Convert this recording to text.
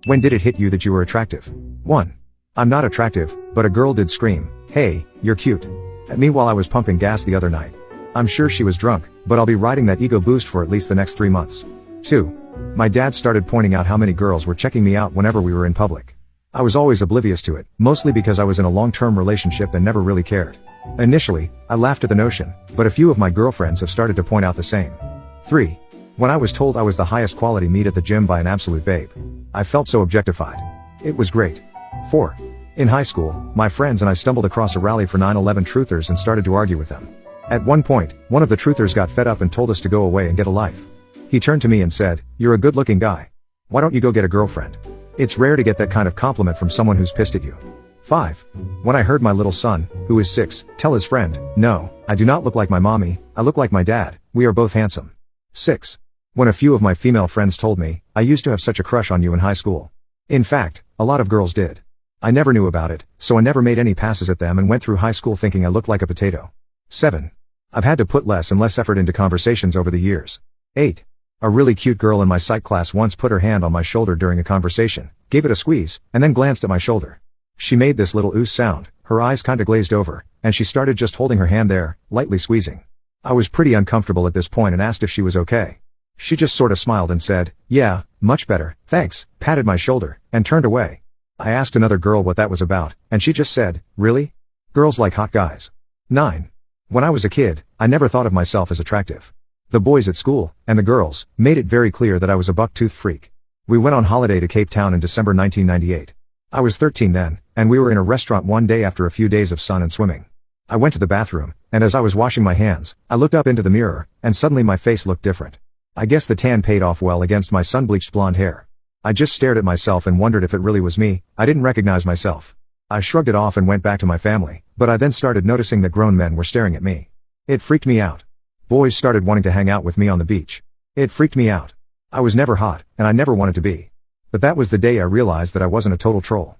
When did it hit you that you were attractive? 1. I'm not attractive, but a girl did scream, "Hey, you're cute," at me while I was pumping gas the other night. I'm sure she was drunk, but I'll be riding that ego boost for at least the next 3 months. 2. My dad started pointing out how many girls were checking me out whenever we were in public. I was always oblivious to it, mostly because I was in a long-term relationship and never really cared. Initially, I laughed at the notion, but a few of my girlfriends have started to point out the same. 3. When I was told I was the highest quality meat at the gym by an absolute babe, I felt so objectified. It was great. 4. In high school, my friends and I stumbled across a rally for 9/11 truthers and started to argue with them. At one point, one of the truthers got fed up and told us to go away and get a life. He turned to me and said, "You're a good-looking guy. Why don't you go get a girlfriend?" It's rare to get that kind of compliment from someone who's pissed at you. 5. When I heard my little son, who is 6, tell his friend, "No, I do not look like my mommy, I look like my dad, we are both handsome." 6. When a few of my female friends told me, "I used to have such a crush on you in high school." In fact, a lot of girls did. I never knew about it, so I never made any passes at them and went through high school thinking I looked like a potato. 7. I've had to put less and less effort into conversations over the years. 8. A really cute girl in my psych class once put her hand on my shoulder during a conversation, gave it a squeeze, and then glanced at my shoulder. She made this little ooze sound, her eyes kinda glazed over, and she started just holding her hand there, lightly squeezing. I was pretty uncomfortable at this point and asked if she was okay. She just sorta smiled and said, "Yeah, much better, thanks," patted my shoulder, and turned away. I asked another girl what that was about, and she just said, "Really? Girls like hot guys." 9. When I was a kid, I never thought of myself as attractive. The boys at school, and the girls, made it very clear that I was a buck-toothed freak. We went on holiday to Cape Town in December 1998. I was 13 then, and we were in a restaurant one day after a few days of sun and swimming. I went to the bathroom, and as I was washing my hands, I looked up into the mirror, and suddenly my face looked different. I guess the tan paid off well against my sun-bleached blonde hair. I just stared at myself and wondered if it really was me. I didn't recognize myself. I shrugged it off and went back to my family, but I then started noticing that grown men were staring at me. It freaked me out. Boys started wanting to hang out with me on the beach. It freaked me out. I was never hot, and I never wanted to be. But that was the day I realized that I wasn't a total troll.